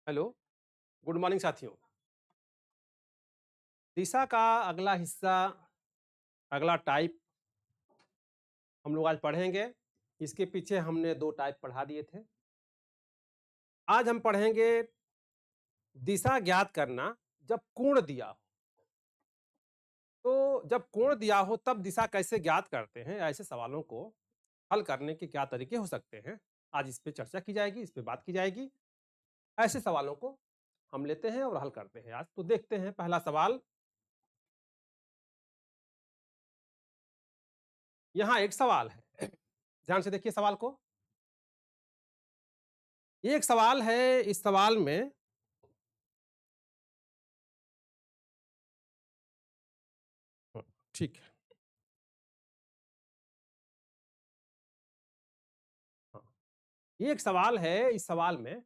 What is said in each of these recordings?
Hello, good morning साथियों। दिशा का अगला हिस्सा, अगला टाइप हम लोग आज पढ़ेंगे। इसके पीछे हमने 2 टाइप पढ़ा दिए थे। आज हम पढ़ेंगे दिशा ज्ञात करना जब कोण दिया हो। तो जब कोण दिया हो तब दिशा कैसे ज्ञात करते हैं? ऐसे सवालों को हल करने के क्या तरीके हो सकते हैं? आज इस पे चर्चा की जाएगी, इस पे बात की जाएगी। ऐसे सवालों को हम लेते हैं और हल करते हैं आज। तो देखते हैं पहला सवाल। यहाँ एक सवाल है। ध्यान से देखिए सवाल को। एक सवाल है, इस सवाल में ठीक है। हाँ, ये एक सवाल है, इस सवाल में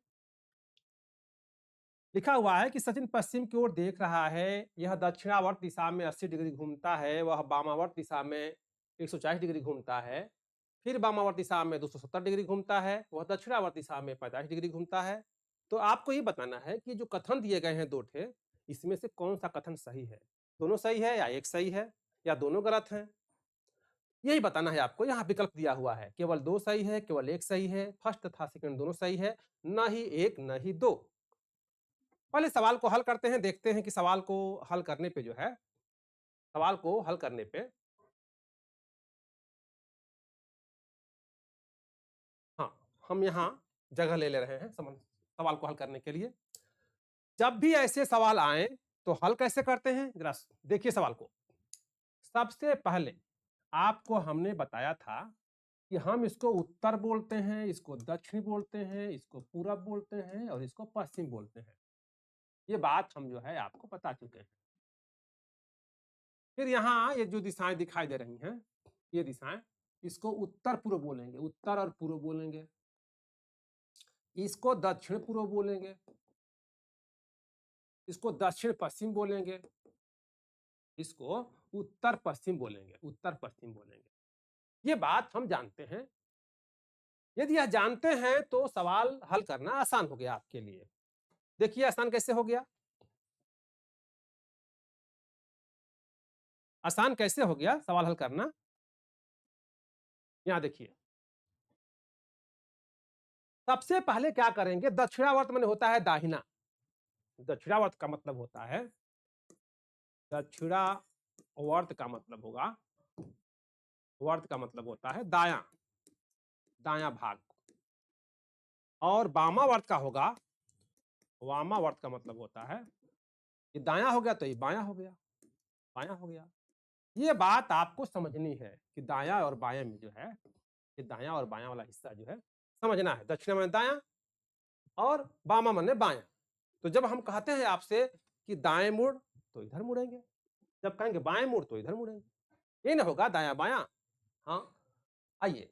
लिखा हुआ है कि सचिन पश्चिम की ओर देख रहा है, यह दक्षिणावर्त दिशा में 80 डिग्री घूमता है, वह वामावर्त दिशा में 140 डिग्री घूमता है, फिर वामावर्त दिशा में 270 डिग्री घूमता है, वह दक्षिणावर्त दिशा में 45 डिग्री घूमता है। तो आपको ये बताना है कि जो कथन दिए गए हैं 2 ठे, इसमें से कौन-सा कथन सही है? दोनों सही है या एक सही है या दोनों गलत हैं? यही बताना है आपको। यहाँ विकल्प दिया हुआ है, केवल 2 सही है, केवल 1 सही है, फर्स्ट तथा सेकंड दोनों सही है, ना ही 1 ना ही 2। पहले सवाल को हल करते हैं, देखते हैं कि सवाल को हल करने पे जो है, सवाल को हल करने पे हाँ, हम यहाँ जगह ले ले रहे हैं सवाल को हल करने के लिए। जब भी ऐसे सवाल आएँ, तो हल कैसे करते हैं? ज़रा देखिए सवाल को। सबसे पहले आपको हमने बताया था कि हम इसको उत्तर बोलते हैं, इसको दक्षिण बोलते हैं, इसको पूरब बोलते हैं और इसको पश्चिम बोलते हैं। ये बात हम जो है आपको बता चुके हैं। फिर यहाँ ये जो दिशाएँ दिखाई दे रही हैं, ये दिशाएँ, इसको उत्तर-पूर्व बोलेंगे, उत्तर और पूर्व बोलेंगे। इसको दक्षिण-पूर्व बोलेंगे, इसको दक्षिण-पश्चिम बोलेंगे, इसको उत्तर-पश्चिम बोलेंगे, उत्तर-पश्चिम बोलेंगे। ये बात हम जानते हैं। यदि यह जानते हैं तो सवाल हल करना आसान हो गया आपके लिए। देखिए आसान कैसे हो गया? आसान कैसे हो गया सवाल हल करना? यहाँ देखिए। सबसे पहले क्या करेंगे, दक्षिणावर्त माने होता है दाहिना। दक्षिणावर्त का मतलब होता है, दक्षिणावर्त का मतलब होगा, वर्त का मतलब होता है दायां, दायां भाग। और वामावर्त का होगा, वामावर्त का मतलब होता है, ये दायां हो गया तो ये बायां हो गया, बायां हो गया। ये बात आपको समझनी है कि दायां और बायां में जो है, ये दायां और बायां वाला हिस्सा जो है समझना है। दक्षिण माने दायां और वामा माने बायां। तो जब हम कहते हैं आपसे कि दाएं मुड़, तो इधर मुड़ेंगे। जब कहेंगे बाएं मुड़, तो इधर मुड़ेंगे। ये ना होगा दायां बायां। हाँ, आइए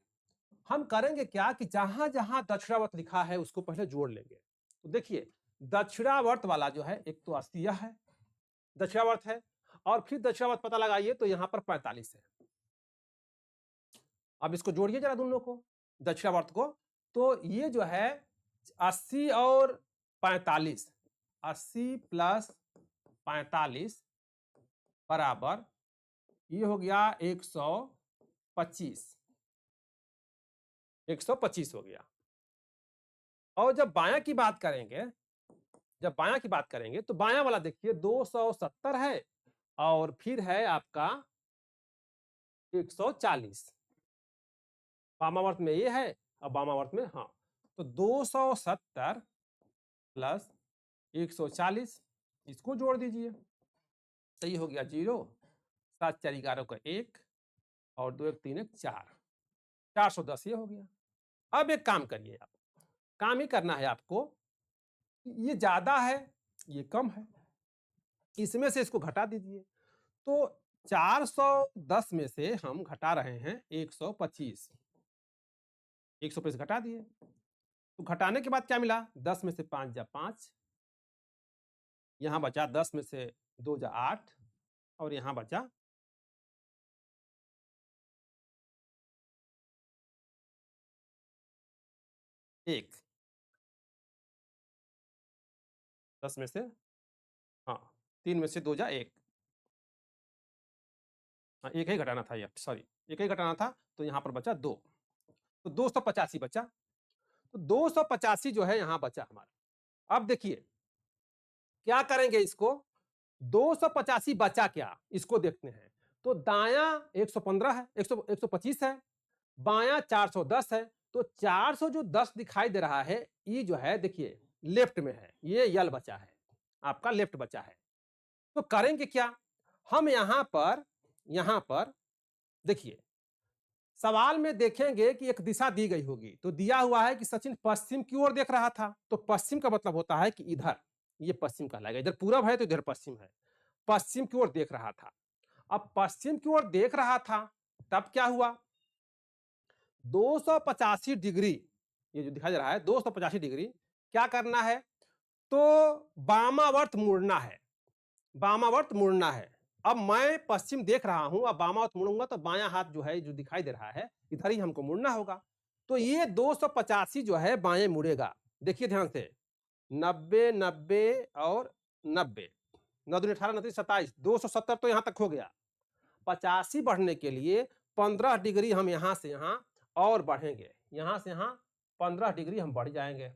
हम करेंगे क्या कि जहां-जहां दक्षिणावर्त लिखा है उसको पहले जोड़ लेंगे। तो देखिए, दक्षिणावर्त वाला जो है, एक तो 80 यह है, दक्षिणावर्त है, और फिर दक्षिणावर्त पता लगाइए तो यहां पर 45 है। अब इसको जोड़िए जरा दोनों को, दक्षिणावर्त को। तो ये जो है 80 और 45, 80 प्लस 45 बराबर, ये हो गया 125, 125 हो गया। और जब बायां की बात करेंगे, जब बायां की बात करेंगे तो बायां वाला देखिए 270 है और फिर है आपका 140। वामावर्त में ये है और वामावर्त में हाँ, तो 270 प्लस 140, इसको जोड़ दीजिए, सही हो गया 0, 7 4 11 का 1 और 2 1 3 1 4, 410 ये हो गया। अब एक काम करिए आप, काम ही करना है आपको, ये ज्यादा है, ये कम है, इसमें से इसको घटा दीजिए। तो 410 में से हम घटा रहे हैं 125, 125 घटा दिए। तो घटाने के बाद क्या मिला, 10 में से 5 जा 5, यहाँ बचा 10 में से 2 जा 8 और यहाँ बचा 1। 10 में से, हाँ 3 में से 2 जा 1, हाँ 1 ही घटाना था, ये सॉरी 1 ही घटाना था, तो यहाँ पर बचा 2, तो 285 बचा। तो 285 जो है यहाँ बचा हमारा। अब देखिए क्या करेंगे इसको, 285 बचा क्या, इसको देखते हैं। तो दायां 115 है, 125 है, बायां 410 है, तो 400 जो 10 दिखाई दे रहा है, ये जो है देखिए लेफ्ट में है, ये यल बचा है, आपका लेफ्ट बचा है। तो करेंगे क्या, हम यहां पर देखिए सवाल में देखेंगे कि एक दिशा दी गई होगी, तो दिया हुआ है कि सचिन पश्चिम की ओर देख रहा था, तो पश्चिम का मतलब होता है कि इधर, ये पश्चिम कहलाएगा, इधर पूरब है तो इधर पश्चिम है, पश्चिम की ओर देख रहा था। अब पश्चिम की ओर देख रहा था, तब क्या हुआ, 285 डिग्री, ये जो दिखाई दे रहा है 285 डिग्री, क्या करना है, तो वामावर्त मुड़ना है, वामावर्त मुड़ना है। अब मैं पश्चिम देख रहा हूं, अब वामावर्त मुड़ूंगा तो बायां हाथ जो है, जो दिखाई दे रहा है, इधर ही हमको मुड़ना होगा। तो ये 285 जो है बाएं मुड़ेगा। देखिए ध्यान से, 90 90 और 90, 9 दूनी 18, 29 27, 270 तो यहां तक हो गया। 85 बढ़ने के लिए 15 डिग्री हम यहां से यहां और बढ़ेंगे, यहां से यहां 15 डिग्री हम बढ़ जाएंगे,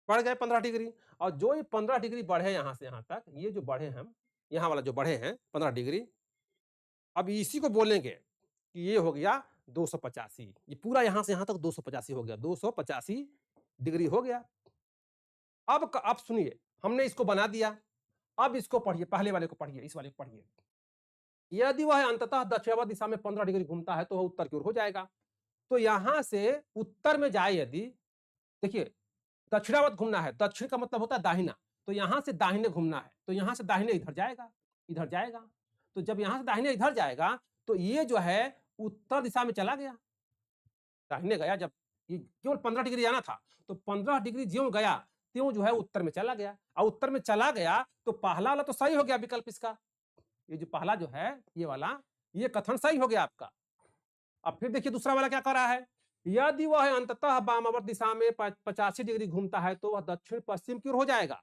बढ़ गए 15 डिग्री। और जो ये 15 डिग्री बढ़े यहां से यहां तक, ये जो बढ़े हम, यहाँ वाला जो बढ़े हैं 15 डिग्री, अब इसी को बोलेंगे कि ये हो गया 285, ये पूरा यहां से यहां तक 285 हो गया, 285 डिग्री हो गया। अब सुनिए, हमने इसको बना दिया, अब इसको पढ़िए, पहले वाले को पढ़िए, इस वाले को पढ़िए। यदि वह अंततः दक्षिणावर्त दिशा में 15 डिग्री घूमता है तो वह उत्तर की ओर हो जाएगा। तो यहां से उत्तर में जाए यदि, देखिए दक्षिणावर्त घूमना है, दक्षिण का मतलब होता है दाहिना, तो यहां से दाहिने घूमना है, तो यहां से दाहिने इधर जाएगा, इधर जाएगा। तो जब यहां से दाहिने इधर जाएगा, तो ये जो है उत्तर दिशा में चला गया, दाहिने गया, जब ये केवल 15 डिग्री जाना था, तो 15 डिग्री ज्यों गया त्यों जो है उत्तर में चला गया, और उत्तर में चला गया तो पहला वाला तो सही हो गया विकल्प इसका, ये जो पहला जो है ये वाला, ये कथन सही हो गया आपका। अब फिर देखिए दूसरा वाला क्या कर रहा है, यदि वह अंततः वामावर्त दिशा में 85 डिग्री घूमता है तो वह दक्षिण पश्चिम की ओर हो जाएगा।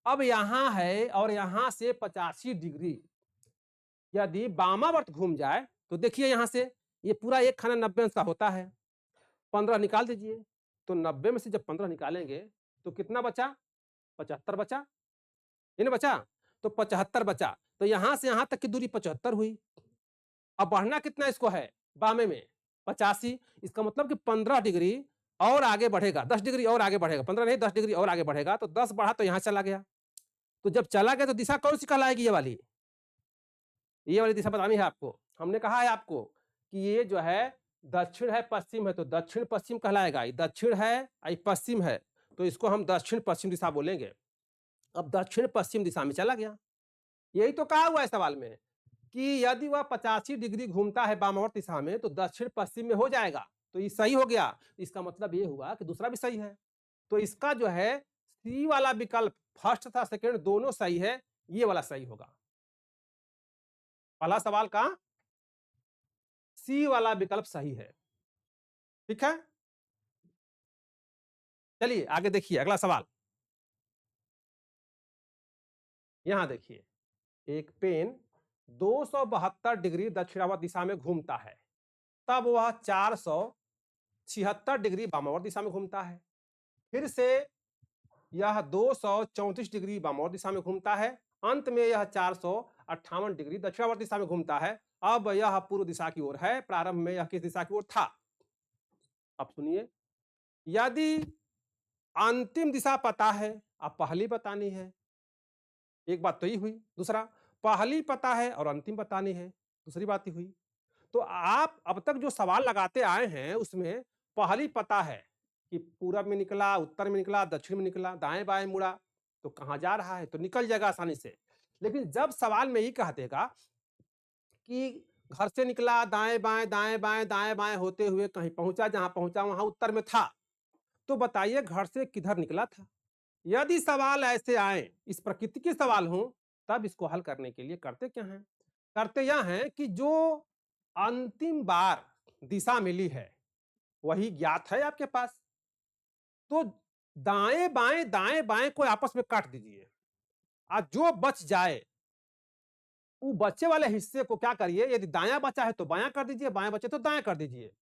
अब यहां है और यहां से 85 डिग्री यदि वामावर्त घूम जाए, तो देखिए यहां से ये पूरा एक खाना 90 अंश का होता है, 15 निकाल दीजिए, तो 90 में से जब 15 निकालेंगे तो कितना बचा, 75 बचा, ये ना बचा, तो 75 बचा, तो यहां से यहां तक की दूरी 75 हुई। अब बढ़ना कितना इसको है, बामे में 85, इसका मतलब कि 15 डिग्री और आगे बढ़ेगा, 10 डिग्री और आगे बढ़ेगा, 15 नहीं 10 डिग्री और आगे बढ़ेगा, तो 10 बढ़ा तो यहां चला गया। तो जब चला गया तो दिशा कौन सी कहलाएगी, ये वाली दिशा बतानी है आपको। हमने कहा है आपको कि ये जो है दक्षिण है पश्चिम है, तो दक्षिण पश्चिम कहलाएगा, ये दक्षिण है ये पश्चिम है, तो इसको हम दक्षिण पश्चिम दिशा बोलेंगे। अब दक्षिण पश्चिम दिशा में चला गया, यही तो कहा हुआ है सवाल में कि यदि वह 85 डिग्री घूमता है वामावर्त दिशा में तो दक्षिण पश्चिम में हो जाएगा, तो ये सही हो गया। इसका मतलब ये हुआ कि दूसरा भी सही है, तो इसका जो है सी वाला विकल्प, फर्स्ट था सेकंड दोनों सही है, ये वाला सही होगा। पहला सवाल का सी वाला विकल्प सही है, ठीक है। चलिए आगे देखिए अगला सवाल, यहां देखिए एक पेन 272 डिग्री दक्षिणावर्त दिशा में घूमता है, तब वह 476 डिग्री वामावर्त दिशा में घूमता है। फिर से यह 234 डिग्री वामावर्त दिशा में घूमता है, अंत में यह 458 डिग्री दक्षिणावर्त दिशा में घूमता है। अब यह पूर्व दिशा की ओर है, प्रारंभ में यह किस दिशा की ओर था। अब सुनिए, यदि अंतिम दिशा पता है, अब पहली बतानी है, एक बात तो ही हुई। दूसरा, पहली पता है और अंतिम बतानी है, दूसरी बात ही हुई। तो आप अब तक जो सवाल लगाते आए हैं उसमें पहली पता है कि पूरब में निकला, उत्तर में निकला, दक्षिण में निकला, दाएं बाएं मुड़ा, तो कहां जा रहा है, तो निकल जाएगा आसानी से। लेकिन जब सवाल में ये कह देगा कि घर से निकला, दाएं बाएं दाएं बाएं दाएं बाएं होते हुए कहीं पहुंचा, जहां पहुंचा वहां उत्तर में था, तो बताइए घर से किधर निकला था। यदि सवाल ऐसे आए, इस प्रकृति के सवाल हों, तब इसको हल करने के लिए करते क्या हैं, करते यह हैं कि जो अंतिम बार दिशा मिली है वही ज्ञात है आपके पास, तो दाएं बाएं को आपस में काट दीजिए और जो बच जाए वो बच्चे वाले हिस्से को क्या करिए, यदि दायां बचा है तो बायां कर दीजिए, बायां बचे तो दायां कर दीजिए।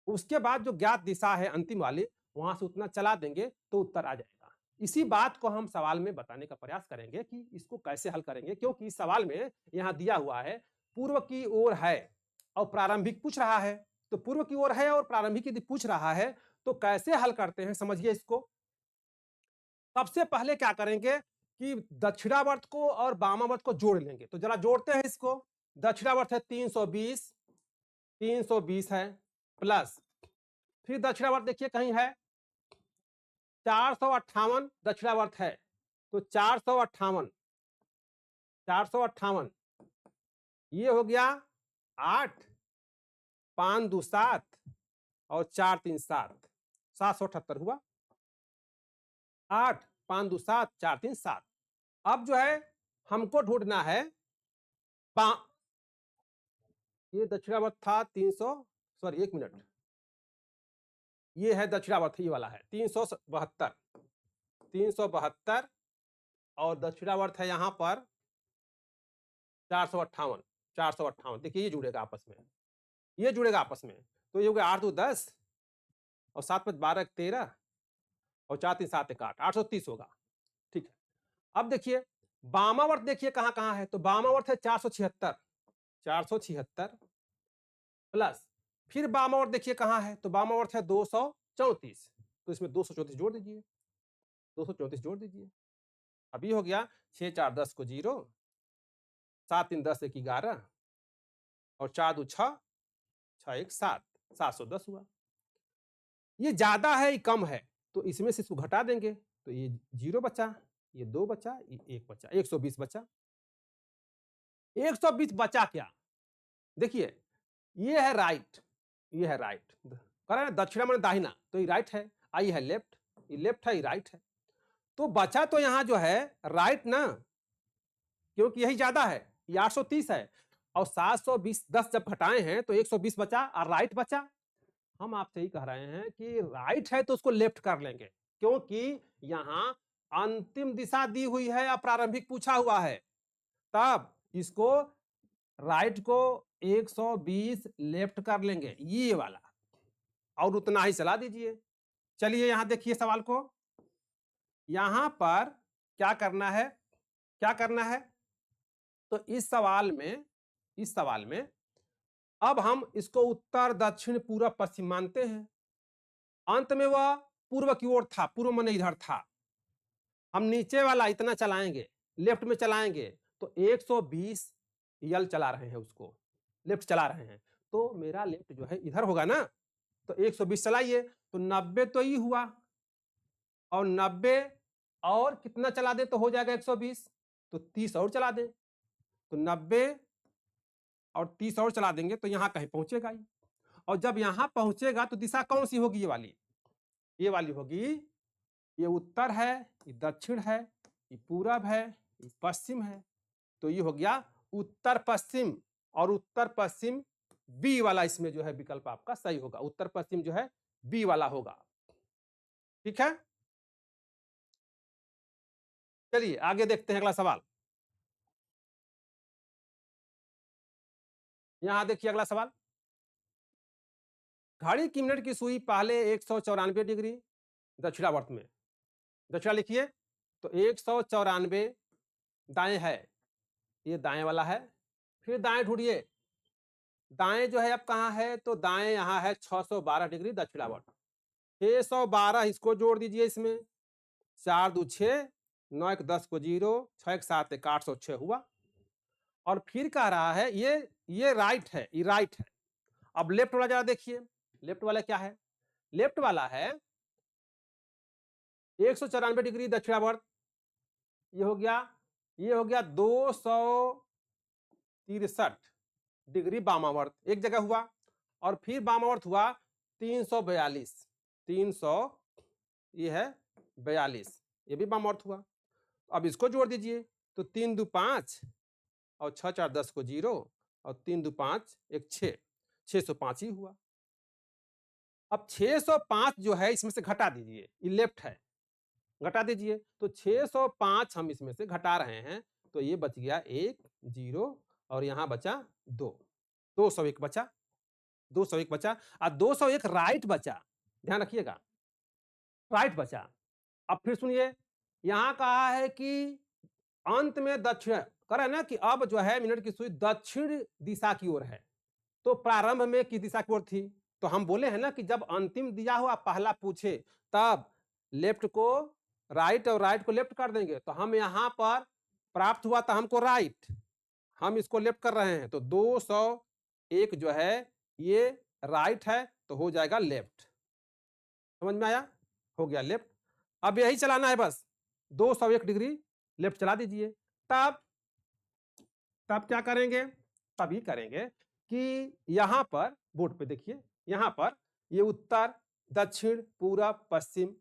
उसके बाद जो ज्ञात दिशा है अंतिम वाली, वहां से उतना चला देंगे तो उत्तर आ जाएगा। इसी बात को हम सवाल में बताने का प्रयास करेंगे कि इसको कैसे हल करेंगे, क्योंकि इस सवाल में यहां दिया हुआ है पूर्व की ओर है और प्रारंभिक पूछ रहा है। तो पूर्व की ओर है और प्रारंभिक यदि पूछ रहा है तो कैसे हल करते हैं, समझिए इसको। सबसे पहले क्या करेंगे कि दक्षिणावर्त को और वामावर्त को जोड़ लेंगे। तो जरा जोड़ते हैं इसको। दक्षिणावर्त है 320, 320 है प्लस, फिर दक्षिणावर्त देखिए कहीं है 458 दक्षिणावर्त है, तो 458, 458 ये हो गया 8, 5 2 7 और 4 3 7, 778 हुआ। 8 5 2 7 4 3 7। अब जो है हमको ढूंढना है ये दक्षिणावर्त था 300, सॉरी 1 मिनट, ये है दक्षिणावर्त, ये वाला है 372, 372 और दक्षिणावर्त है यहां पर 458, 458। देखिए ये जुड़ेगा आपस में, ये जुड़ेगा आपस में, तो ये हो गया 8 2 10 और 7 5 12 13 और 4 3 7 1 8, 830 होगा। ठीक है, अब देखिए वामावर्त देखिए कहां कहां है, तो वामावर्त है 476, 476 प्लस, फिर वामावर्त देखिए कहां है, तो वामावर्त है 234, तो इसमें 234 जोड़ दीजिए, 234 जोड़ दीजिए। अब ये हो गया 6 4 10 को 0, 7 3 10 1 11 और 4 2 6, 6 1 7, 710 हुआ। ये ज्यादा है ये कम है, तो इसमें से इसको घटा देंगे, तो ये 0 बचा, ये 2 बचा, ये 1 बचा, 120 बचा। 120 बचा क्या, देखिए ये है राइट, ये है राइट, कह रहे हैं दक्षिणा माने दाहिना, तो ये राइट है, आई है लेफ्ट, ये लेफ्ट है, ये राइट है, तो बचा तो यहां जो है राइट ना, क्योंकि यही ज्यादा है, ये 830 है और 720 10 जब घटाए हैं तो 120 बचा और राइट बचा। हम आपसे ही कह रहे हैं कि राइट है तो उसको लेफ्ट कर लेंगे, क्योंकि यहां अंतिम दिशा दी हुई है या प्रारंभिक पूछा हुआ है, तब इसको राइट को 120 लेफ्ट कर लेंगे, ये वाला, और उतना ही चला दीजिए। चलिए यहां देखिए सवाल को, यहां पर क्या करना है, क्या करना है, तो इस सवाल में, इस सवाल में अब हम इसको उत्तर दक्षिण पूर्व पश्चिम मानते हैं। अंत में वह पूर्व की ओर था, पूर्व में इधर था, हम नीचे वाला इतना चलाएंगे, लेफ्ट में चलाएंगे तो 120 यल चला रहे हैं, उसको लेफ्ट चला रहे हैं, तो मेरा लेफ्ट जो है इधर होगा ना, तो 120 चलाइए तो 90 तो ही हुआ, और 90 और कितना चला दे तो हो जाएगा 120, तो 30 और चला दे, तो 90 और 30 और चला देंगे तो यहां कहीं पहुंचेगा ही, और जब यहां पहुंचेगा तो दिशा कौन सी होगी, ये वाली होगी, ये उत्तर है, ये दक्षिण है, ये पूरब है, ये पश्चिम है, तो ये हो गया उत्तर पश्चिम, और उत्तर पश्चिम बी वाला इसमें जो है विकल्प आपका सही होगा, उत्तर पश्चिम जो है बी वाला होगा। ठीक है, चलिए आगे देखते हैं अगला सवाल। यहां देखिए अगला सवाल, घड़ी की मिनट की सुई पहले 194 डिग्री दक्षिणावर्त में, दक्षिणा लिखिए, तो 194 दाएं है, ये दाएं वाला है, फिर दाएं ढूंढिए, दाएं जो है अब कहां है, तो दाएं यहां है 612 डिग्री दक्षिणावर्त, 612 इसको जोड़ दीजिए इसमें, 4 2 6, 9 1 10 को 0, 6 1 7 1 806 हुआ। और फिर कह रहा है ये राइट है, ये राइट है। अब लेफ्ट वाला जरा देखिए, लेफ्ट वाला क्या है, लेफ्ट वाला है 194 डिग्री दक्षिणावर्त, ये हो गया, ये हो गया 263 डिग्री वामावर्त, एक जगह हुआ, और फिर वामावर्त हुआ 342, 300 ये है 42, ये भी वामावर्त हुआ। अब इसको जोड़ दीजिए, तो 3 2 5 और 6 4 10 को 0 और 3 2 5 1 6, 605 ही हुआ। अब 605 जो है इसमें से घटा दीजिए, ये लेफ्ट है, घटा दीजिए। तो 605 हम इसमें से घटा रहे हैं, तो ये बच गया 1 0 और यहाँ बचा 2, 201 बचा, 201 बचा और 201 राइट बचा। ध्यान रखिएगा, राइट बचा। अब फिर सुनिए, यहाँ कहा है कि अंत में दक्षिण कह रहा है ना कि अब जो है मिनट की सुई दक्षिण दिशा की ओर है, तो प्रारंभ में किस दिशा की ओर थी? तो हम बोले हैं ना कि जब अंतिम दिया हुआ पहला पूछे तब लेफ्ट को राइट और राइट को लेफ्ट कर देंगे। तो हम यहाँ पर प्राप्त हुआ था हमको राइट, हम इसको लेफ्ट कर रहे हैं, तो 201 जो है ये राइट है, तो हो जाएगा लेफ्ट। समझ में आया? हो गया लेफ्ट। अब यही चलाना है बस, 201 डिग्री लेफ्ट चला दीजिए। तब क्या करेंगे? तभी करेंगे कि यहां पर बोर्ड पे देखिए, यहां पर ये उत्तर, दक्षिण, पूरब, पश्चिम,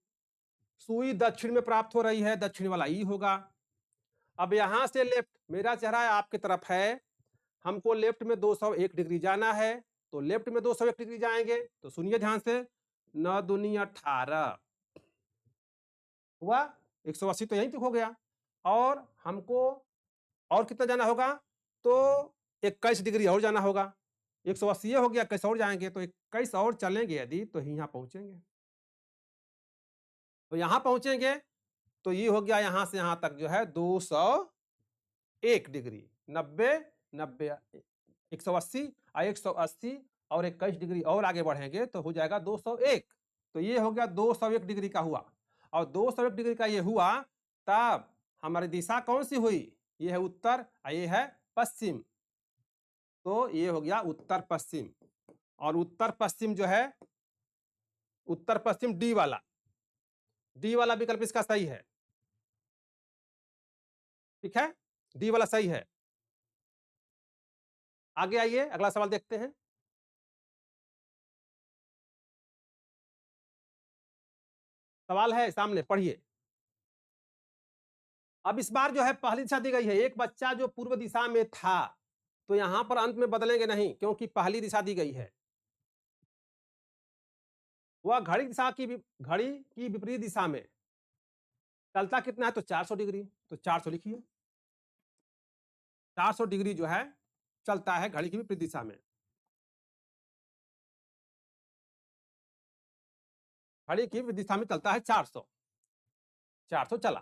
सुई दक्षिण में प्राप्त हो रही है, दक्षिण वाला ई होगा। अब यहां से लेफ्ट, मेरा चेहरा आपकी तरफ है, हमको लेफ्ट में 201 डिग्री जाना है, तो लेफ्ट में 201 डिग्री जाएंगे। तो सुनिए ध्यान से, 9 दूनी 18 हुआ, 180 तो यहीं तक हो गया। और हमको और कितना जाना होगा? तो 21 डिग्री और जाना होगा। 180 हो गया, 21 और जाएंगे, तो 21 और चलेंगे यदि, तो यहाँ पहुंचेंगे। तो यहाँ पहुंचेंगे तो ये हो गया यहाँ से यहाँ तक जो है 201 डिग्री, 90 90 180 और 180 और 21 डिग्री और आगे बढ़ेंगे तो हो जाएगा 201। तो ये हो गया 201 डिग्री का हुआ, और 201 डिग्री का ये हुआ, तब हमारी दिशा कौन सी हुई? ये है उत्तर और ये है पश्चिम। तो ये हो गया उत्तर पश्चिम, और उत्तर पश्चिम जो है, उत्तर पश्चिम डी वाला, डी वाला विकल्प इसका सही है। ठीक है, डी वाला सही है। आगे आइए, अगला सवाल देखते हैं। सवाल है सामने, पढ़िए। अब इस बार जो है पहली दिशा दी गई है, एक बच्चा जो पूर्व दिशा में था, तो यहां पर अंत में बदलेंगे नहीं, क्योंकि पहली दिशा दी गई है। वह घड़ी की विपरीत दिशा में चलता कितना है? तो 400 डिग्री, तो 400 लिखिए। 400 डिग्री जो है चलता है घड़ी की विपरीत दिशा में। घड़ी की विपरीत दिशा में चलता है 400, 400 चला।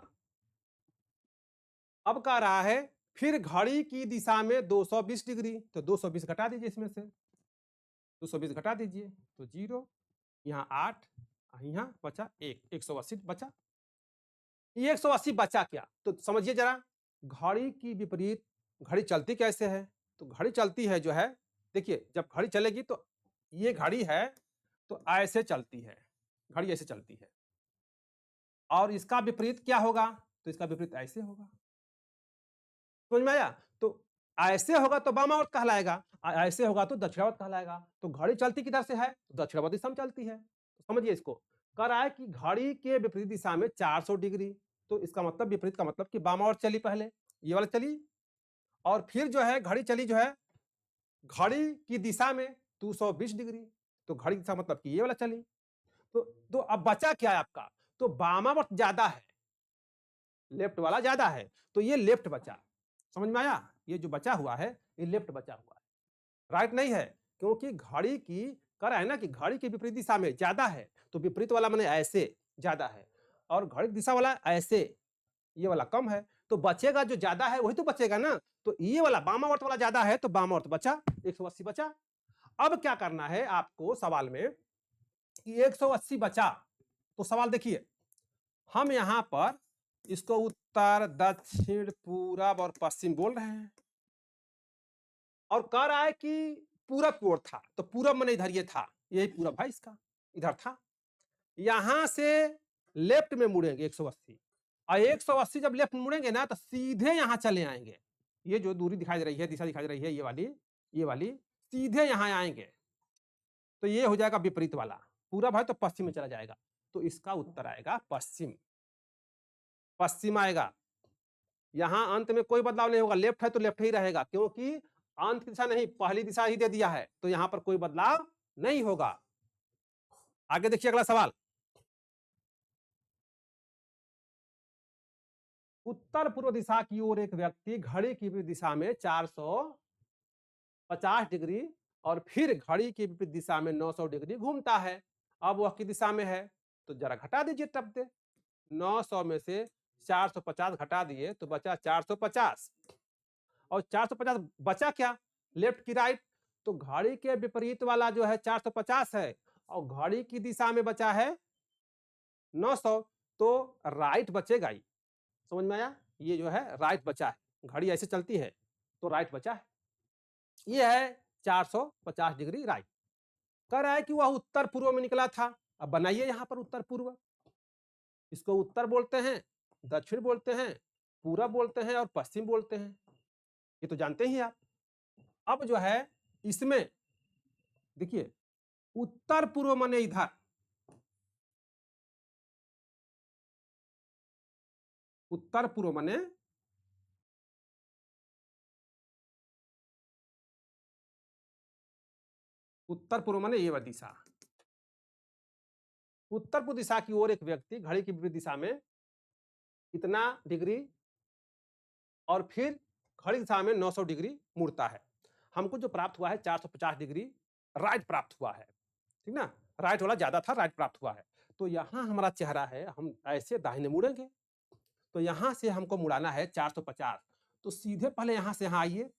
अब कह रहा है फिर घड़ी की दिशा में 220 डिग्री, तो 220 घटा दीजिए इसमें से, 220 घटा दीजिए, तो 0, यहाँ 8, यहाँ बचा 1, 180 बचा। ये 180 बचा क्या? तो समझिए जरा, घड़ी की विपरीत घड़ी चलती कैसे है? तो घड़ी चलती है जो है, देखिए जब घड़ी चलेगी तो ये घड़ी है, तो ऐसे चलती है, घड़ी ऐसे चलती है, और इसका विपरीत क्या होगा? तो इसका विपरीत ऐसे होगा। समझ में आया? तो ऐसे होगा तो वामावर्त कहलाएगा, ऐसे होगा तो दक्षिणावर्त कहलाएगा। तो घड़ी चलती किधर से है? दक्षिणावर्त दिशा में चलती है। तो समझिए इसको, कह रहा है कि घड़ी के विपरीत दिशा में 400 डिग्री, तो इसका मतलब, विपरीत का मतलब कि वामावर्त चली पहले, ये वाला चली, और फिर जो है घड़ी चली जो है घड़ी की दिशा में 220 डिग्री, तो घड़ी की दिशा मतलब कि ये वाला चली। तो अब बचा क्या है आपका? तो वामावर्त ज्यादा है, लेफ्ट वाला ज्यादा है, तो ये लेफ्ट बचा। समझ में आया? ये जो बचा हुआ है ये लेफ्ट बचा हुआ है, राइट नहीं है, क्योंकि घड़ी की कह रहा है ना कि घड़ी की विपरीत दिशा में ज्यादा है, तो विपरीत वाला माने ऐसे ज्यादा है, और घड़ी की दिशा वाला ऐसे, ये वाला कम है, तो बचेगा जो ज्यादा है वही तो बचेगा ना। तो ये वाला वामावर्त वाला ज्यादा है, तो वामावर्त बचा, 180 बचा। अब क्या करना है आपको सवाल में कि 180 बचा, तो सवाल देखिए, हम यहां पर इसको उत्तर, दक्षिण, पूरब और पश्चिम बोल रहे हैं, और कह रहा है कि पूरब की ओर था, तो पूरब में इधर ये था, यही पूरब है इसका, इधर था। यहां से लेफ्ट में मुड़ेंगे 180, और 180 जब लेफ्ट मुड़ेंगे ना तो सीधे यहां चले आएंगे। ये जो दूरी दिखाई दे रही है, दिशा दिखाई दे रही है, ये वाली सीधे यहां आएंगे, तो ये हो जाएगा विपरीत वाला, पूरब है तो पश्चिम में चला जाएगा, तो इसका उत्तर आएगा पश्चिम, पश्चिम आएगा। यहां अंत में कोई बदलाव नहीं होगा, लेफ्ट है तो लेफ्ट ही रहेगा, क्योंकि अंत दिशा नहीं, पहली दिशा ही दे दिया है, तो यहां पर कोई बदलाव नहीं होगा। आगे देखिए अगला सवाल, उत्तर पूर्व दिशा की ओर एक व्यक्ति घड़ी की विपरीत दिशा में 450 डिग्री और फिर घड़ी की विपरीत दिशा में 900 डिग्री घूमता है। अब वह किस दिशा में है? तो जरा घटा दीजिए टप दे। 900 में से 450 घटा दिए तो बचा 450 और 450 बचा क्या? लेफ्ट की राइट। तो घड़ी के विपरीत वाला जो है 450 है और घड़ी की दिशा में बचा है 900, तो राइट बचेगा ही। समझ में आया? ये जो है राइट बचा है, घड़ी ऐसे चलती है तो राइट बचा है। ये है 450 डिग्री राइट। कह रहा है कि वह उत्तर पूर्व में निकला था। अब बनाइए यहां पर उत्तर पूर्व। इसको उत्तर बोलते हैं, दक्षिण बोलते हैं, पूरब बोलते हैं और पश्चिम बोलते हैं। ये तो जानते ही आप। अब जो है इसमें देखिए, उत्तर पूर्व माने इधर, उत्तर पूर्व माने उत्तर पूर्व माने ये वाली दिशा। उत्तर पूर्व दिशा की ओर एक व्यक्ति घड़ी की विपरीत दिशा में कितना डिग्री और फिर घड़ी दिशा में 900 डिग्री मुड़ता है। हमको जो प्राप्त हुआ है 450 डिग्री राइट प्राप्त हुआ है, ठीक ना? राइट वाला ज्यादा था, राइट प्राप्त हुआ है। तो यहां हमारा चेहरा है, हम ऐसे दाहिने मुड़ेंगे। तो यहां से हमको मुड़ाना है 450। तो सीधे पहले यहां से यहां आइए।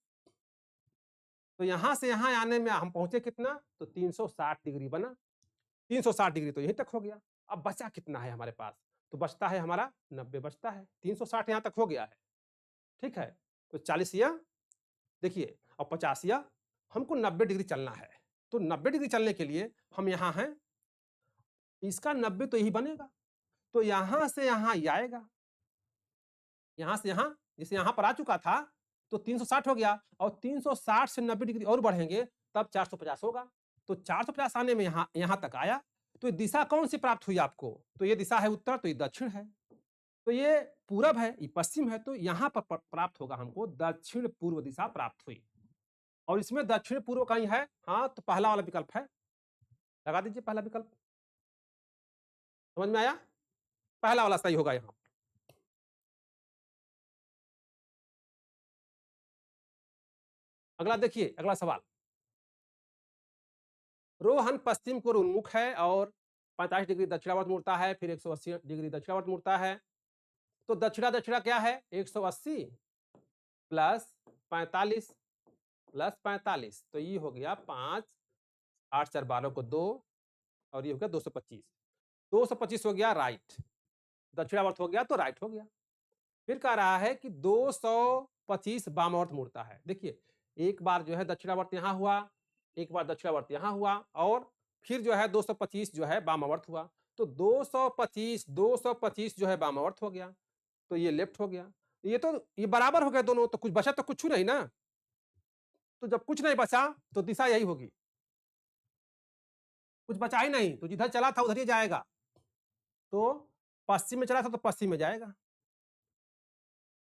तो यहां से यहां आने में हम पहुंचे कितना? तो 360 डिग्री बना। 360 डिग्री तो यहीं तक हो गया। अब बचा कितना है हमारे पास? तो बचता है हमारा 90 बचता है। 360 यहां तक हो गया है, ठीक है? तो 40 या देखिए और 50 या हमको 90 डिग्री चलना है। तो 90 डिग्री चलने के लिए हम यहां हैं, इसका 90 तो यही बनेगा। तो यहां से यहां ये आएगा, यहां से यहां, जैसे यहां पर आ चुका था तो 360 हो गया और 360 से 90 डिग्री और बढ़ेंगे तब 450 होगा। तो 450 आने में यहां यहां तक आया। तो ये दिशा कौन सी प्राप्त हुई आपको? तो ये दिशा है उत्तर, तो ये दक्षिण है। तो ये पूरब है, ये पश्चिम है। तो यहां पर प्राप्त होगा हमको दक्षिण पूर्व दिशा प्राप्त हुई। और इसमें दक्षिण पूर्व कहीं है? हाँ, तो पहला वाला विकल्प है, लगा दीजिए पहला विकल्प। समझ में आया? पहला वाला सही होगा यहां। अगला देखिए, अगला सवाल। रोहन पश्चिम की ओर उन्मुख है और 45 डिग्री दक्षिणावर्त मुड़ता है, फिर 180 डिग्री दक्षिणावर्त मुड़ता है। तो दक्षिणा दक्षिणा क्या है? 180 प्लस 45 प्लस 45, तो ये हो गया 5, 8 4 12 को 2 और ये हो गया 225। 225 हो गया राइट, दक्षिणावर्त हो गया तो राइट हो गया। फिर कह रहा है कि 225 वामावर्त मुड़ता है। देखिए, एक बार जो है दक्षिणावर्त यहां हुआ, एक बार दक्षिणावर्त यहां हुआ और फिर जो है 225 जो है वामावर्त हुआ। तो 225 जो है वामावर्त हो गया, तो ये लेफ्ट हो गया। ये तो ये बराबर हो गया दोनों, तो कुछ बचा तो कुछ नहीं ना। तो जब कुछ नहीं बचा तो दिशा यही होगी, कुछ बचा ही नहीं तो जिधर चला था उधर ही जाएगा। तो पश्चिम में चला था तो पश्चिम में जाएगा।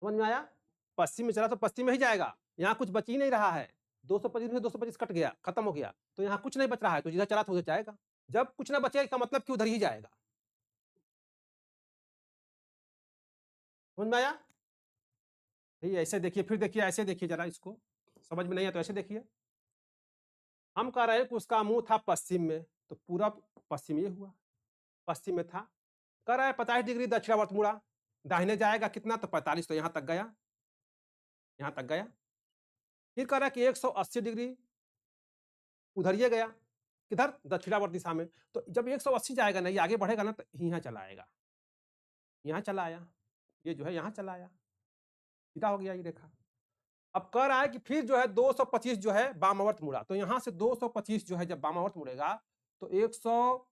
समझ में आया? पश्चिम में चला तो पश्चिम में ही जाएगा। यहाँ कुछ बच ही नहीं रहा है। 225 में 225 कट गया, खत्म हो गया। तो यहाँ कुछ नहीं बच रहा है, तो जिधर चला था उधर जाएगा। जब कुछ ना बचेगा इसका मतलब कि उधर ही जाएगा। समझ में आया? ये ऐसे देखिए, फिर देखिए, ऐसे देखिए जरा इसको। समझ में नहीं है तो ऐसे देखिए। हम कह रहे हैं कि उसका मुंह था पश्चिम में, तो पूरब पश्चिम ये हुआ, पश्चिम में था। कह रहा है 50 डिग्री दक्षिणावर्त मुड़ा, दाहिने जाएगा कितना? तो 45, तो यहां तक गया, यहां तक गया। फिर कह रहा है कि 180 डिग्री उधर ये गया, किधर? दक्षिणावर्त दिशा में। तो जब 180 जाएगा ना, ये आगे बढ़ेगा ना, तो यहाँ चला आएगा, यहाँ चला आया, ये जो है यहाँ चला आया, सीधा हो गया ये रेखा। अब कह रहा है कि फिर जो है 225 जो है वामावर्त मुड़ा, तो यहाँ से 225 जो है जब वामावर्त मुड़ेगा तो 100,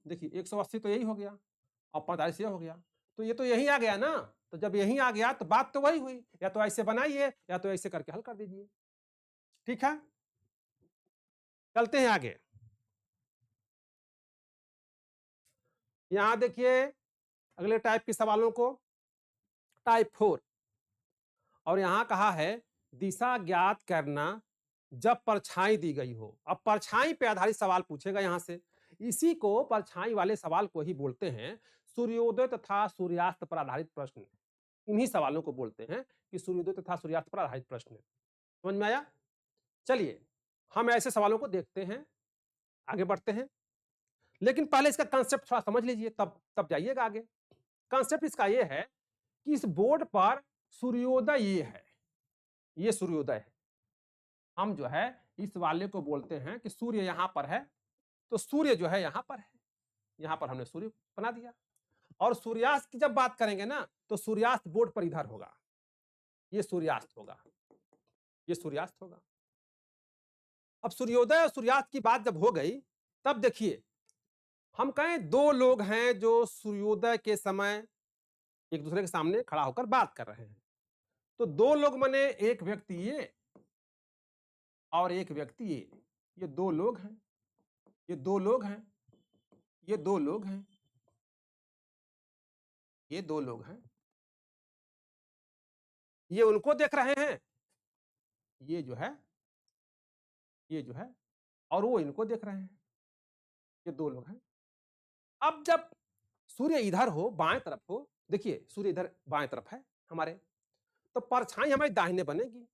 देखिए 180 तो यही हो गया और 45 ये हो गया, तो ये तो यही आ गया ना। तो जब यही आ गया तो बात तो वही हुई, या तो ऐसे बनाइए या तो ऐसे करके हल कर दीजिए। ठीक है, चलते हैं आगे। यहां देखिए अगले टाइप के सवालों को, टाइप 4। और यहां कहा है दिशा ज्ञात करना जब परछाई दी गई हो। अब परछाई पे आधारित सवाल पूछेगा यहां से। इसी को परछाई वाले सवाल को ही बोलते हैं सूर्योदय तथा सूर्यास्त पर आधारित प्रश्न। इन्हीं सवालों को बोलते हैं कि सूर्योदय तथा सूर्यास्त पर आधारित प्रश्न। समझ में आया? चलिए हम ऐसे सवालों को देखते हैं, आगे बढ़ते हैं। लेकिन पहले इसका कांसेप्ट थोड़ा समझ लीजिए, तब जाइएगा आगे। कांसेप्ट इसका ये है कि इस बोर्ड पर सूर्योदय ये है, ये सूर्योदय है। हम जो है इस वाले को बोलते हैं कि सूर्य यहां पर है, तो सूर्य जो है यहां पर है, यहां पर हमने सूर्य बना दिया। और सूर्यास्त की जब बात करेंगे ना, तो सूर्यास्त बोर्ड पर इधर होगा, ये सूर्यास्त होगा, ये सूर्यास्त होगा। अब सूर्योदय और सूर्यास्त की बात जब हो गई, तब देखिए हम कहें दो लोग हैं जो सूर्योदय के समय एक दूसरे के सामने खड़ा होकर बात कर रहे हैं। तो दो लोग माने एक व्यक्ति ये और एक व्यक्ति ये दो लोग हैं, ये दो लोग हैं, ये दो लोग हैं, ये दो लोग हैं। ये उनको देख रहे हैं, ये जो है, ये जो है, और वो इनको देख रहे हैं, ये दो लोग हैं। अब जब सूर्य इधर हो, बाएं तरफ हो, देखिए सूर्य इधर बाएं तरफ है हमारे, तो परछाई हमारी दाहिने बनेगी।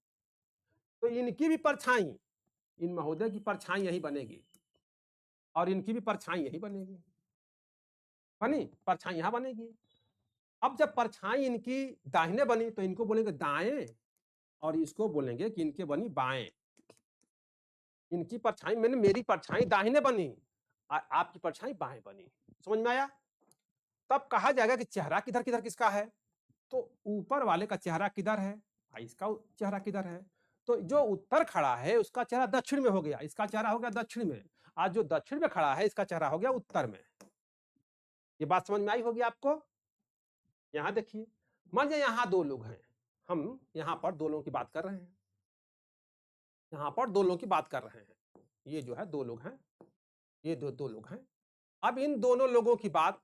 तो इनकी भी परछाई, इन महोदय की परछाई यही बनेगी और इनकी भी परछाई यही बनेगी, बनी परछाई यहां बनेगी। अब जब परछाई इनकी दाहिने बनी तो इनको बोलेंगे दाएं और इसको बोलेंगे कि इनके बनी बाएं। इनकी परछाई मैंने मेरी परछाई दाहिने बनी और आपकी परछाई बाएं बनी। समझ में आया? तब कहा जाएगा कि चेहरा किधर किधर किसका है, तो ऊपर वाले का चेहरा किधर है, इसका चेहरा किधर है। तो जो उत्तर खड़ा है उसका चेहरा दक्षिण में हो गया, इसका चेहरा हो गया दक्षिण में, आज जो दक्षिण में खड़ा है इसका चेहरा हो गया उत्तर में। ये बात समझ में आई होगी आपको? यहां देखिए, मान लीजिए यहां दो लोग हैं, हम यहां पर दो लोगों की बात कर रहे हैं, यहां पर दो लोगों की बात कर रहे हैं। ये जो है दो लोग हैं, ये दो लोग हैं। अब इन दोनों लोगों की बात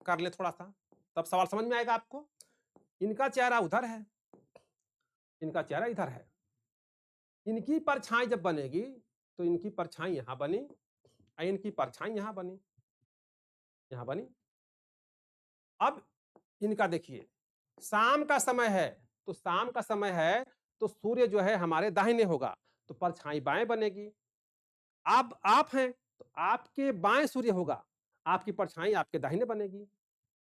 कर ले थोड़ा सा, तब सवाल समझ में आएगा आपको। इनका चेहरा उधर है, इनका चेहरा इधर है। इनकी परछाई जब बनेगी तो इनकी परछाई यहां बनी और इनकी परछाई यहां बनी, यहां बनी। अब इनका देखिए, शाम का समय है, तो शाम का समय है तो सूर्य जो है हमारे दाहिने होगा, तो परछाई बाएं बनेगी। अब आप हैं तो आपके बाएं सूर्य होगा, आपकी परछाई आपके दाहिने बनेगी।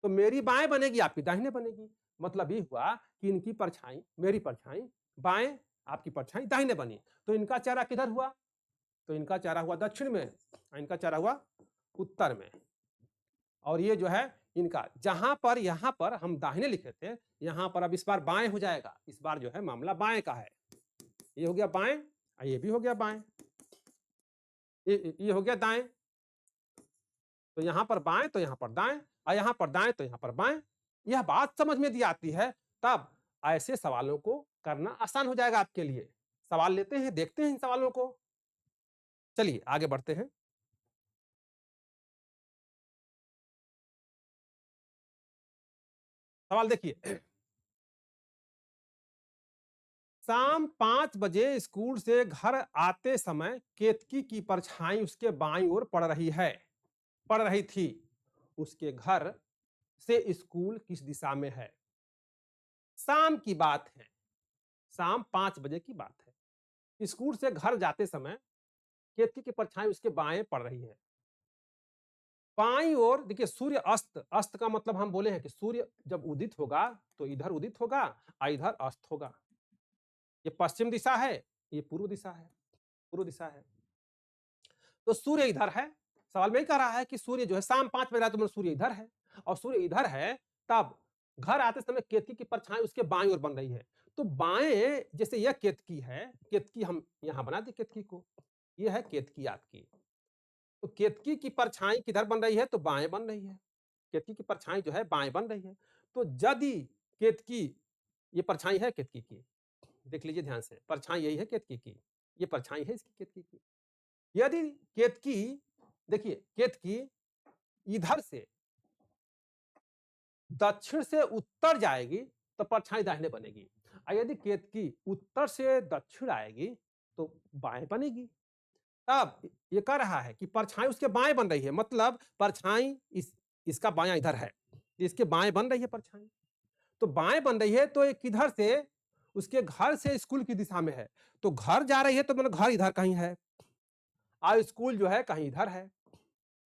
तो मेरी बाएं बनेगी, आपकी दाहिने बनेगी। मतलब ये हुआ कि इनकी परछाई, मेरी परछाई बाएं, आपकी परछाई दाहिने बनी। तो इनका चेहरा किधर हुआ, तो इनका चेहरा हुआ दक्षिण में, इनका चेहरा हुआ उत्तर में। और ये जो है इनका, जहां पर यहां पर हम दाहिने लिखे थे, यहां पर अब इस बार बाएं हो जाएगा। इस बार जो है मामला बाएं का है, ये हो गया बाएं और ये भी हो गया बाएं, ये हो गया दाएं। तो यहां पर बाएं तो यहां पर दाएं और यहां पर दाएं तो यहां पर बाएं। यह बात समझ में दी आती है, तब ऐसे सवालों को करना आसान हो जाएगा आपके लिए। सवाल लेते हैं, देखते हैं इन सवालों को। चलिए आगे बढ़ते हैं। सवाल देखिए, शाम 5 बजे स्कूल से घर आते समय केतकी की परछाई उसके बाईं ओर पड़ रही है, पड़ रही थी। उसके घर से स्कूल किस दिशा में है? शाम की बात है, शाम 5 बजे की बात है। स्कूल से घर जाते समय केतकी की परछाई उसके बाएं पड़ रही है। बाईं ओर देखिए, सूर्य अस्त, अस्त का मतलब हम बोले हैं कि सूर्य जब उदित होगा तो इधर उदित होगा और इधर अस्त होगा। ये पश्चिम दिशा है, ये पूर्व दिशा है, पूर्व दिशा है। तो सूर्य इधर है। सवाल में ही कह रहा है कि सूर्य जो है शाम 5 बज रहा है, तो मतलब सूर्य इधर है और सूर्य इधर है, तब घर आते समय केतकी की परछाई उसके बाईं ओर बन रही है। तो बाएं, जैसे यह केतकी है, केतकी हम यहां बना दी केतकी को, यह है केतकी आपकी। तो केतकी की परछाई किधर बन रही है, तो बाएं बन रही है। केतकी की परछाई जो है बाएं बन रही है। तो यदि केतकी, ये परछाई है केतकी की, देख लीजिए ध्यान से, परछाई यही है केतकी की, ये परछाई है इसकी केतकी की। यदि केतकी, देखिए केतकी इधर से दक्षिण से उत्तर जाएगी तो परछाई दाहिने बनेगी, और यदि केतकी उत्तर से दक्षिण आएगी तो बाएं बनेगी। तब ये कह रहा है कि परछाई उसके बाएं बन रही है, मतलब परछाई इसका बायां इधर है, इसके बाएं बन रही है परछाई। तो बाएं बन रही है तो एक किधर से, उसके घर से स्कूल की दिशा में है, तो घर जा रही है तो मतलब घर इधर कहीं है, और स्कूल जो है कहीं इधर है,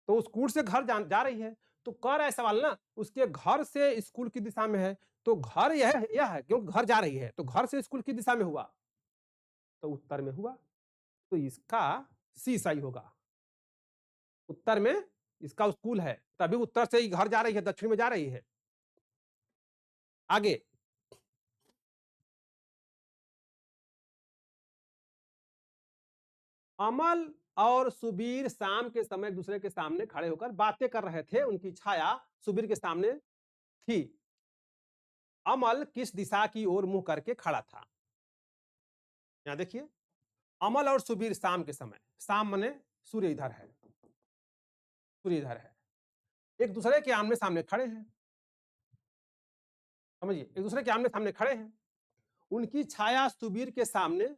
तो स्कूल से घर जा रही है। तो कह रहा है सवाल ना, उसके घर से स्कूल की दिशा में है, तो घर यह है क्योंकि घर जा रही है, तो घर से स्कूल की दिशा में हुआ, तो उत्तर में हुआ, तो इसका सी सही होगा। उत्तर में इसका स्कूल है, तभी उत्तर से ही घर जा रही है, दक्षिण में जा रही है। आगे, अमल और सुबीर शाम के समय एक दूसरे के सामने खड़े होकर बातें कर रहे थे, उनकी छाया सुबीर के सामने थी। अमल किस दिशा की ओर मुंह करके खड़ा था? यहां देखिए, अमल और सुबीर शाम के समय, शाम मने सूर्य इधर है, सूर्य इधर है, एक दूसरे के आमने सामने खड़े हैं। समझिए, एक दूसरे के आमने सामने खड़े हैं, उनकी छाया सुबीर के सामने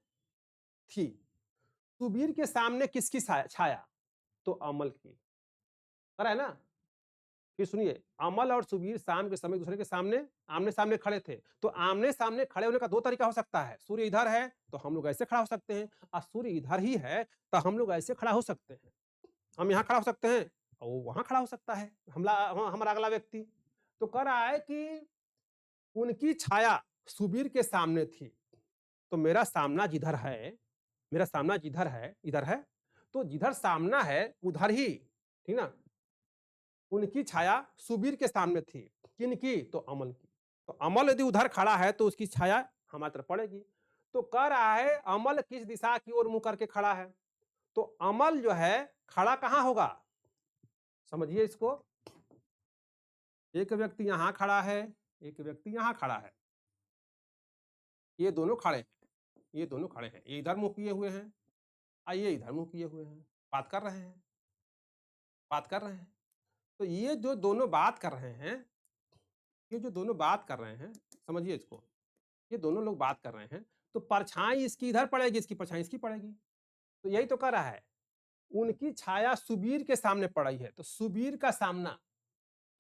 थी। सुबीर के सामने किसकी छाया? तो अमल की। है ना? फिर सुनिए, अमल और सुबीर शाम के समय दूसरे के सामने आमने सामने खड़े थे, तो आमने सामने खड़े होने का दो तरीका हो सकता है। सूर्य इधर है तो हम लोग ऐसे खड़ा हो सकते हैं, और सूर्य इधर ही है तो हम लोग ऐसे खड़ा हो सकते हैं। हम यहाँ खड़ा हो सकते हैं और वो वहां खड़ा हो सकता है, हमारा अगला व्यक्ति। तो कह रहा है कि उनकी छाया सुबीर के सामने थी, तो मेरा सामना जिधर है, मेरा सामना जिधर है इधर है, तो जिधर सामना है उधर ही, ठीक ना? उनकी छाया सुबीर के सामने थी, किनकी? तो अमल की। तो अमल यदि उधर खड़ा है तो उसकी छाया हमारी तरफ पड़ेगी। तो कह रहा है अमल किस दिशा की ओर मुंह करके खड़ा है? तो अमल जो है खड़ा कहां होगा? समझिए इसको, एक व्यक्ति यहां खड़ा है, एक व्यक्ति यहां खड़ा है, ये दोनों खड़े हैं, ये दोनों खड़े हैं, ये इधर मुंह किए हुए हैं, ये इधर मुंह किए हुए हैं, बात कर रहे हैं, बात कर रहे हैं। तो ये जो दोनों बात कर रहे हैं, ये जो दोनों बात कर रहे हैं, समझिए इसको, ये दोनों लोग बात कर रहे हैं, तो परछाई इसकी इधर पड़ेगी, इसकी परछाई इसकी पड़ेगी। तो यही तो कर रहा है, उनकी छाया सुबीर के सामने पड़ रही है, तो सुबीर का सामना,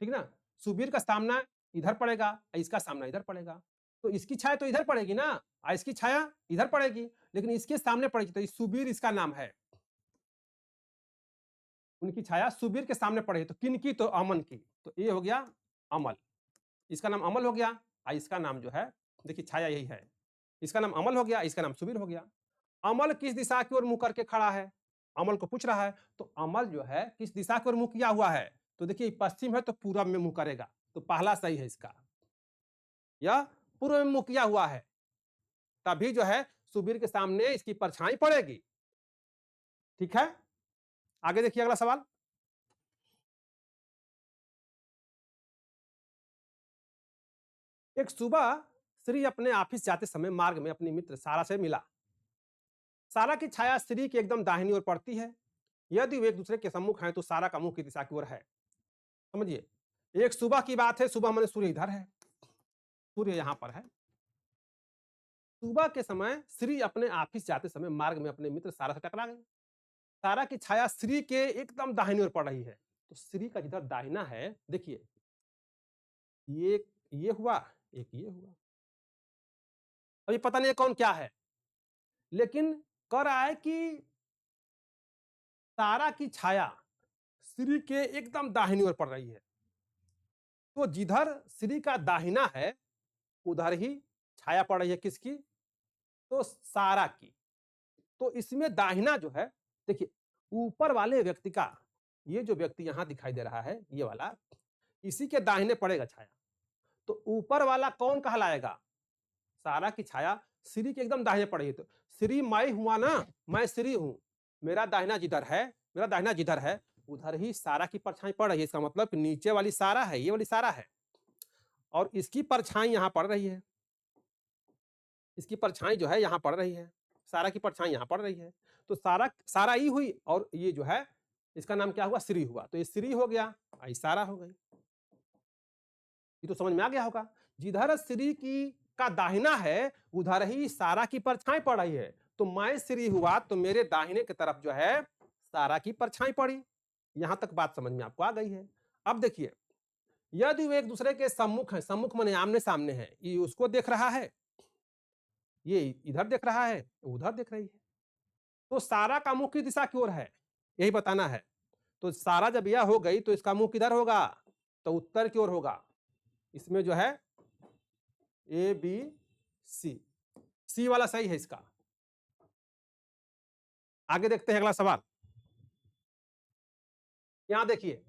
ठीक ना? सुबीर का सामना इधर पड़ेगा, इसका सामना इधर पड़ेगा, तो इसकी छाया तो इधर पड़ेगी ना, इसकी छाया इधर पड़ेगी, लेकिन इसके सामने पड़ेगी, तो सुबीर इसका नाम है। उनकी छाया सुबीर के सामने पड़ेगी, तो किन की? तो अमन की। तो ये हो गया अमल, इसका नाम अमल हो गया, इसका नाम जो है, देखिए छाया यही है, इसका नाम अमल हो गया, इसका नाम सुबीर हो गया। अमल किस दिशा की ओर मुंह करके खड़ा है? अमल को पूछ रहा है, तो अमल जो है किस दिशा की ओर मुंह किया हुआ है? तो देखिए पश्चिम है तो पूरब में मुंह करेगा, तो पहला सही है इसका, यह पूर्व में मुंह किया हुआ है, तभी जो है सुबीर के सामने इसकी परछाई पड़ेगी। ठीक है, आगे देखिए अगला सवाल। एक सुबह श्री अपने ऑफिस जाते समय मार्ग में अपनी मित्र सारा से मिला। सारा की छाया श्री की एकदम दाहिनी ओर पड़ती है। यदि वे एक दूसरे के सम्मुख हैं तो सारा का मुंह की दिशा की ओर है। समझिए, एक सुबह की बात है, सुबह मैंने सूर्य इधर है, सूर्य यहां पर है। सुबह के समय श्री अपने ऑफिस जाते समय मार्ग में अपने मित्र सारा से टकरा गए। सारा की छाया श्री के एकदम दाहिनी ओर पड़ रही है, तो श्री का जिधर दाहिना है, देखिए ये हुआ, एक ये हुआ, अभी पता नहीं कौन क्या है, लेकिन कह रहा है कि सारा की छाया श्री के एकदम दाहिनी ओर पड़ रही है, तो जिधर श्री का दाहिना है उधर ही छाया पड़ रही है, किसकी? तो सारा की। तो इसमें दाहिना जो है, देखिए ऊपर वाले व्यक्ति का, ये जो व्यक्ति यहां दिखाई दे रहा है ये वाला, इसी के दाहिने पड़ेगा छाया, तो ऊपर वाला कौन कहलाएगा? सारा की छाया श्री के एकदम दाहिने पड़ी है, तो श्री मैं हुआ ना, मैं श्री हूं, मेरा दाहिना जिधर है, मेरा दाहिना जिधर है उधर ही सारा की परछाई पड़ रही है। इसका मतलब कि नीचे वाली सारा है, ये वाली सारा है, और इसकी परछाई यहां पड़ रही है, इसकी परछाई जो है यहां पड़ रही है, सारा की परछाई यहां पड़ रही है, तो सारा सारा ही हुई, और ये जो है इसका नाम क्या हुआ? श्री हुआ, तो ये श्री हो गया, आई सारा हो गई। ये तो समझ में आ गया होगा, जिधर श्री की का दाहिना है उधर ही सारा की परछाई पड़ रही है, तो मैं श्री हुआ तो मेरे दाहिने की तरफ जो है सारा की परछाई पड़ी। यहां तक बात समझ में आपको आ गई है। अब देखिए, यदि वे एक दूसरे के सम्मुख हैं, सम्मुख माने आमने सामने है, ये उसको देख रहा है, ये इधर देख रहा है, उधर देख रही है, तो सारा का मुख किस दिशा की ओर है, यही बताना है। तो सारा जब यह हो गई तो इसका मुंह किधर होगा, तो उत्तर की ओर होगा। इसमें जो है ए बी सी, सी वाला सही है इसका। आगे देखते हैं अगला सवाल। यहां देखिए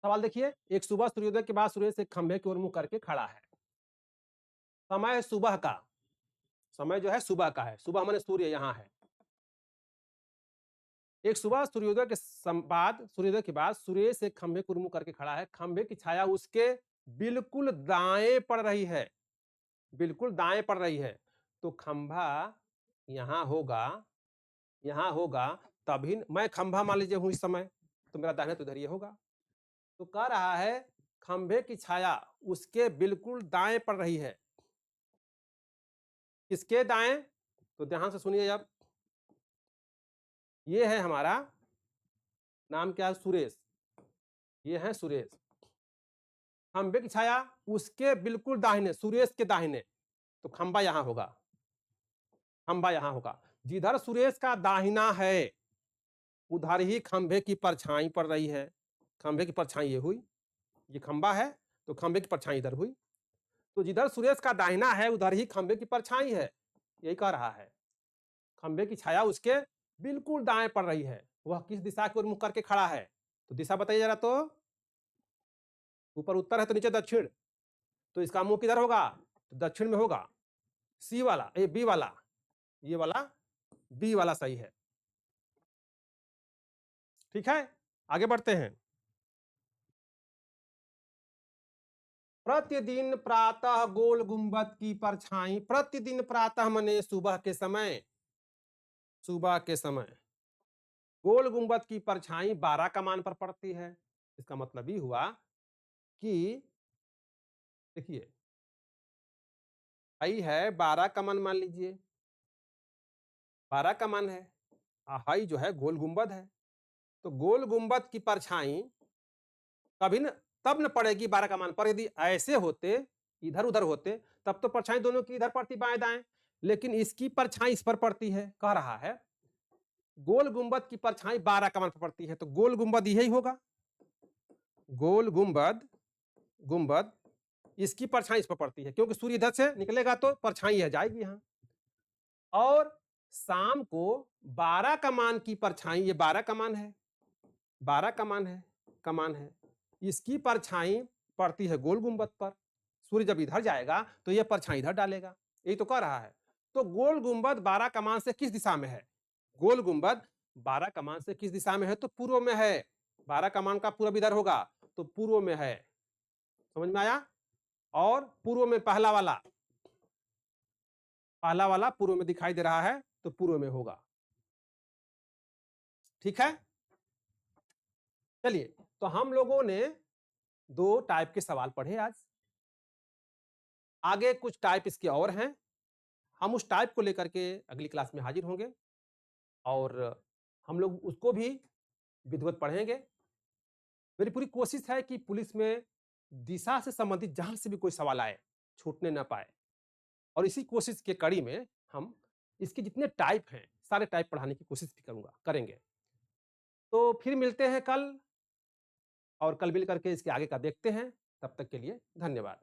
सवाल देखिए, एक सुबह सूर्योदय के बाद सूर्य से खंभे की ओर मुंह करके खड़ा है। समय है सुबह का, समय जो है सुबह का है, सुबह माने सूर्य यहां है। एक सुबह सूर्योदय के सूर्योदय के बाद सूर्य से खंभे को मुंह करके खड़ा है, खंभे की छाया उसके बिल्कुल दाएं पड़ रही है, बिल्कुल दाएं पड़ रही है। तो खंभा यहां होगा, यहां होगा, तभी मैं खंभा मान लीजिए हूं इस समय, तो मेरा दाहिने तो इधर ये होगा। तो कह रहा है खंभे की छाया उसके बिल्कुल दाएं पड़ रही है। किसके दाएं, तो ध्यान से सुनिए। अब ये है हमारा नाम क्या है, सुरेश, ये है सुरेश। खंभे की छाया उसके बिल्कुल दाहिने, सुरेश के दाहिने, तो खंभा यहां होगा, खंभा यहां होगा। जिधर सुरेश का दाहिना है उधर ही खंभे की परछाई पड़ रही है। खंभे की परछाई ये हुई, ये खंभा है तो खंभे की परछाई इधर हुई। तो जिधर सुरेश का दाहिना है उधर ही खंभे की परछाई है, यही कह रहा है। खंभे की छाया उसके बिल्कुल दाएं पड़ रही है, वह किस दिशा की ओर मुख करके खड़ा है, तो दिशा बताइए जरा। तो ऊपर उत्तर है तो नीचे दक्षिण, तो इसका मुंह किधर होगा, तो दक्षिण में होगा। सी वाला, ये बी वाला, ये वाला बी वाला सही है। ठीक है, आगे बढ़ते हैं। प्रतिदिन प्रातः गोल गुंबद की परछाई, प्रतिदिन प्रातः मने सुबह के समय, सुबह के समय गोल गुंबद की परछाई 12 कमान पर पड़ती है। इसका मतलब ये हुआ कि देखिए हाई है 12 कमान, मान लीजिए 12 कमान है, हाई जो है गोल गुंबद है, तो गोल गुंबद की परछाई कभी न तब न पड़ेगी 12 कमान पर, यदि ऐसे होते इधर उधर होते तब तो परछाई दोनों की इधर पड़ती बाएं दाएं, लेकिन इसकी परछाई इस पर पड़ती है। कह रहा है गोल गुंबद की परछाई 12 कमान पर पड़ती है, तो गोल गुंबद यही होगा, गोल गुंबद, गुंबद इसकी परछाई इस पर पड़ती है, क्योंकि सूर्य इधर से निकलेगा तो परछाई यह जाएगी यहां। और शाम को 12 कमान की परछाई, ये 12 कमान है, 12 कमान है, कमान है, इसकी परछाई पड़ती है गोल गुंबद पर। सूर्य जब इधर जाएगा तो यह परछाई इधर डालेगा, यही तो कह रहा है। तो गोल गुंबद 12 कमान से किस दिशा में है, गोल गुंबद 12 कमान से किस दिशा में है, तो पूर्व में है। 12 कमान का पूर्व इधर होगा तो पूर्व में है, समझ में आया। और पूर्व में पहला वाला, पहला वाला पूर्व में दिखाई दे रहा है तो पूर्व में होगा। ठीक है, चलिए तो हम लोगों ने 2 टाइप के सवाल पढ़े आज, आगे कुछ टाइप इसके और हैं, हम उस टाइप को लेकर के अगली क्लास में हाजिर होंगे और हम लोग उसको भी विधिवत पढ़ेंगे। मेरी पूरी कोशिश है कि पुलिस में दिशा से संबंधित जहां से भी कोई सवाल आए छूटने ना पाए, और इसी कोशिश के कड़ी में हम इसके जितने टाइप हैं सारे टाइप पढ़ाने की कोशिश भी करेंगे। तो फिर मिलते हैं कल, और कल मिल करके इसके आगे का देखते हैं। तब तक के लिए धन्यवाद।